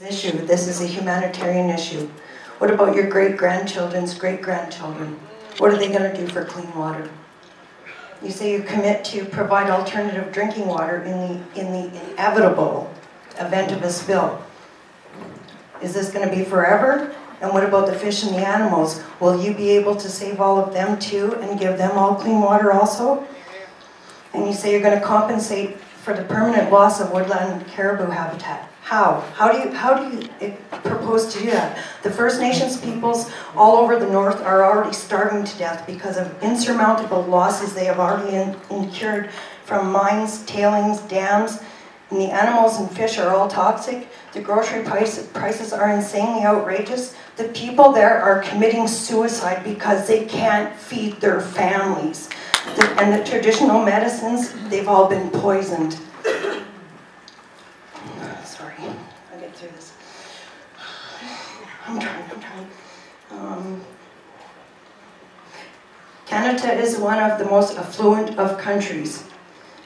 issue. This is a humanitarian issue. What about your great-grandchildren's great-grandchildren? What are they going to do for clean water? You say you commit to provide alternative drinking water in the inevitable event of a spill. Is this going to be forever? And what about the fish and the animals? Will you be able to save all of them too and give them all clean water also? And you say you're going to compensate for the permanent loss of woodland caribou habitat. How? How do you propose to do that? The First Nations peoples all over the north are already starving to death because of insurmountable losses they have already incurred from mines, tailings, dams, and the animals and fish are all toxic. The grocery prices are insanely outrageous. The people there are committing suicide because they can't feed their families. And the traditional medicines, they've all been poisoned. Sorry, I'll get through this. I'm trying. Canada is one of the most affluent of countries,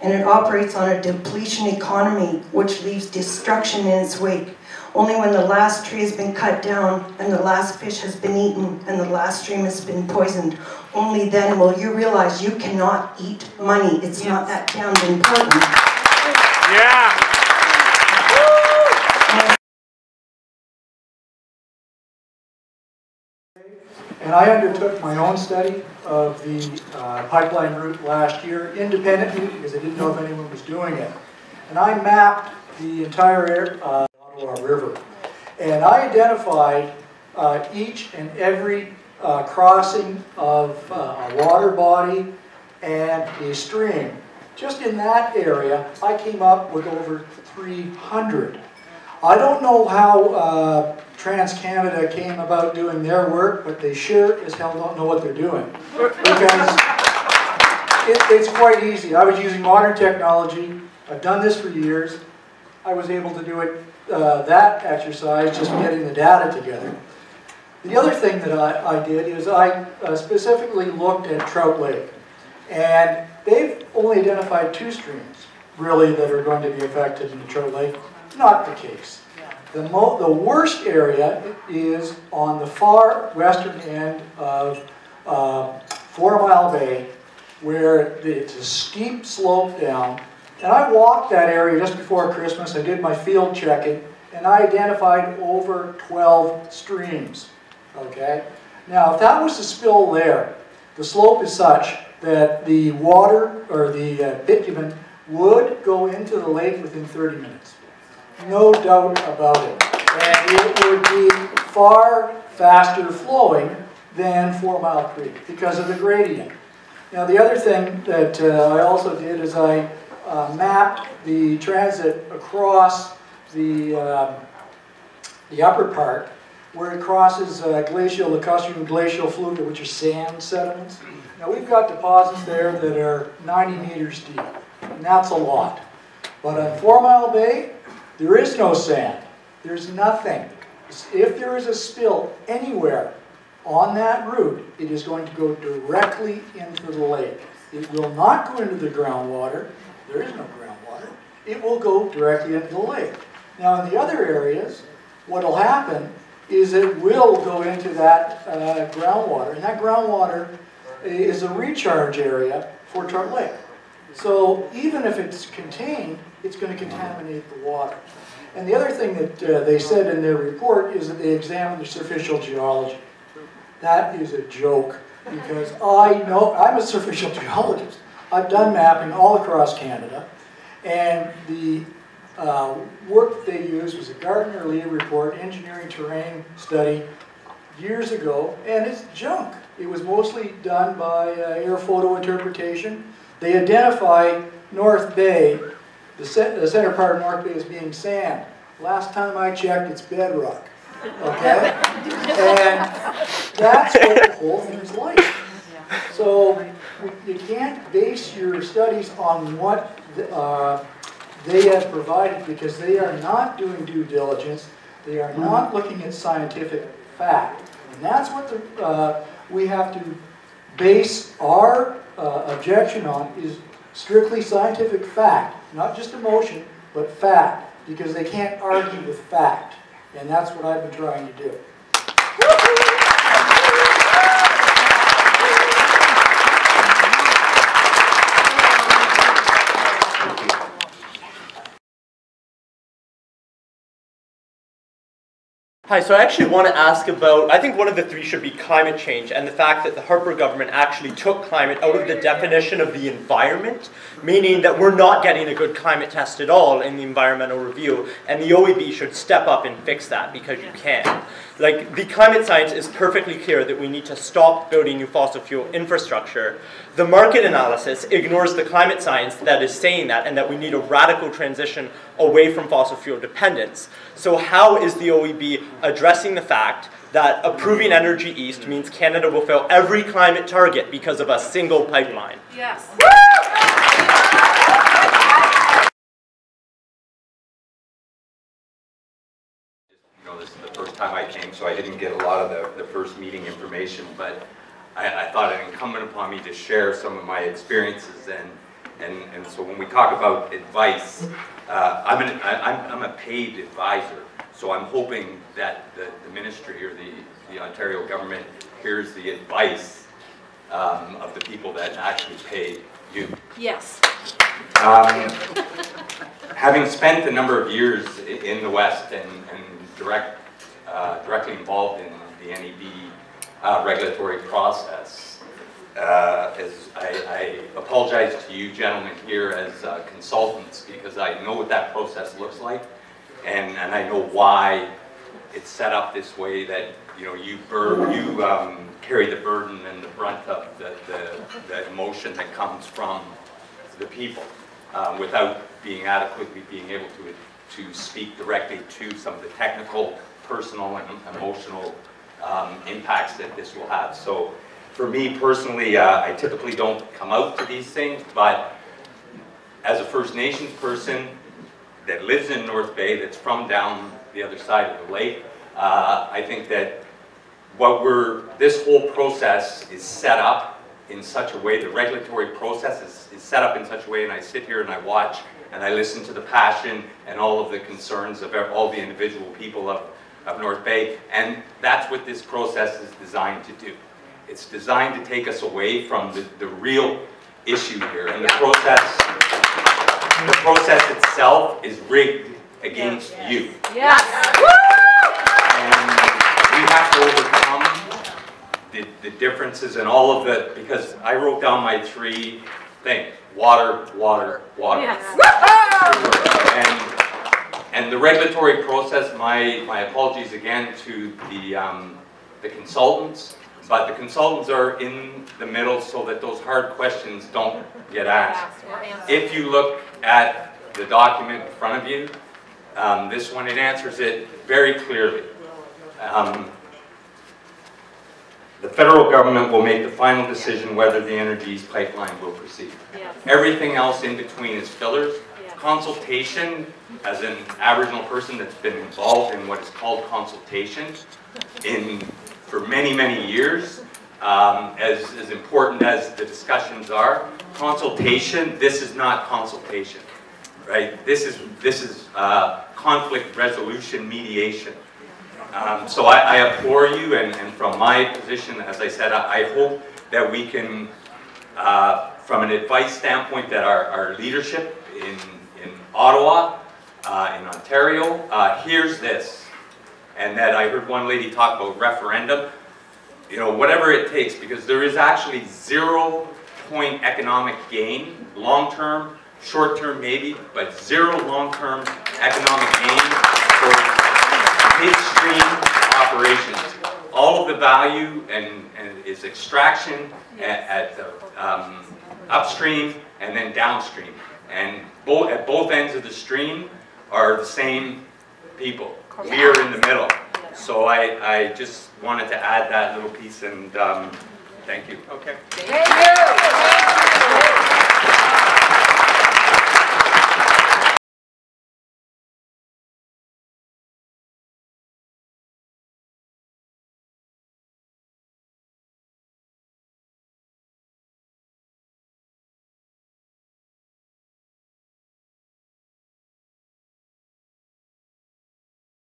and it operates on a depletion economy which leaves destruction in its wake. Only when the last tree has been cut down and the last fish has been eaten and the last stream has been poisoned, only then will you realize you cannot eat money. It's not that damn important. Yeah. And I undertook my own study of the pipeline route last year independently because I didn't know if anyone was doing it. And I mapped the entire Ottawa River. And I identified each and every crossing of a water body and a stream. Just in that area, I came up with over 300. I don't know how TransCanada came about doing their work, but they sure as hell don't know what they're doing. Because it's quite easy. I was using modern technology. I've done this for years. I was able to do it, that exercise, just getting the data together. The other thing that I did is I specifically looked at Trout Lake. And they've only identified 2 streams, really, that are going to be affected in the Trout Lake. Not the case. The worst area is on the far western end of 4 Mile Bay, where it's a steep slope down. And I walked that area just before Christmas. I did my field checking, and I identified over 12 streams. Okay? Now, if that was to spill there, the slope is such that the water, or the bitumen, would go into the lake within 30 minutes. No doubt about it. And it would be far faster flowing than 4 Mile Creek because of the gradient. Now, the other thing that I also did is I mapped the transit across the upper part, where it crosses glacial, lacustrine, glacial fluvial, which are sand sediments. Now, we've got deposits there that are 90 meters deep, and that's a lot. But on 4 Mile Bay, there is no sand. There's nothing. If there is a spill anywhere on that route, it is going to go directly into the lake. It will not go into the groundwater. There is no groundwater. It will go directly into the lake. Now, in the other areas, what will happen is it will go into that groundwater. And that groundwater is a recharge area for Trout Lake. So even if it's contained, it's going to contaminate the water. And the other thing that they said in their report is that they examined the surficial geology. That is a joke, because I know, I'm a surficial geologist. I've done mapping all across Canada, and the work they used was a Gardner-Lee report, engineering terrain study, years ago, and it's junk. It was mostly done by air photo interpretation. They identify North Bay, the center part of North Bay, as being sand. Last time I checked, it's bedrock. Okay? And that's what the whole thing's like. So you can't base your studies on what they have provided, because they are not doing due diligence. They are not looking at scientific fact. And that's what we have to base our objection on, is strictly scientific fact. Not just emotion, but fact. Because they can't argue with fact. And that's what I've been trying to do. Hi, so I actually want to ask about, I think one of the three should be climate change and the fact that the Harper government actually took climate out of the definition of the environment, meaning that we're not getting a good climate test at all in the environmental review, and the OEB should step up and fix that because you can. Like, the climate science is perfectly clear that we need to stop building new fossil fuel infrastructure. The market analysis ignores the climate science that is saying that and that we need a radical transition away from fossil fuel dependence. So how is the OEB addressing the fact that approving Energy East means Canada will fail every climate target because of a single pipeline? Yes. This is the first time I came, so I didn't get a lot of the first meeting information, but I thought it incumbent upon me to share some of my experiences, and so when we talk about advice, I'm a paid advisor, so I'm hoping that the ministry or the Ontario government hears the advice of the people that actually pay you. Yes. Having spent a number of years in the West and directly involved in the NEB regulatory process, as I apologize to you gentlemen here as consultants, because I know what that process looks like, and I know why it's set up this way, that you carry the burden and the brunt of the emotion that comes from the people without being adequately being able to speak directly to some of the technical, personal, and emotional impacts that this will have. So for me personally, I typically don't come out to these things, but as a First Nations person that lives in North Bay, that's from down the other side of the lake, I think that this whole process is set up in such a way, the regulatory process is set up in such a way, and I sit here and I watch and I listen to the passion and all of the concerns of all the individual people of North Bay, and that's what this process is designed to do. It's designed to take us away from the real issue here, and the process itself is rigged against you. Yes. And we have to overcome the differences and all of the, because I wrote down my three things: water, water, water. Yes. And the regulatory process, my apologies again to the consultants, but the consultants are in the middle so that those hard questions don't get asked. If you look at the document in front of you, this one, it answers it very clearly. The federal government will make the final decision whether the Energy East pipeline will proceed. Yes. Everything else in between is fillers. Yes. Consultation, as an Aboriginal person that's been involved in what is called consultation for many, many years, as important as the discussions are, consultation, this is not consultation, right? This is conflict resolution mediation. So I applaud you, and from my position, as I said, I hope that we can, from an advice standpoint, that our leadership in Ottawa, in Ontario, hears this, and that I heard one lady talk about referendum, whatever it takes, because there is actually 0-point economic gain, long-term, short-term maybe, but 0 long-term economic gain for midstream operations. All of the value and is extraction at upstream and then downstream. And at both ends of the stream are the same people. We are in the middle. So I just wanted to add that little piece, and thank you. Okay. Thank you.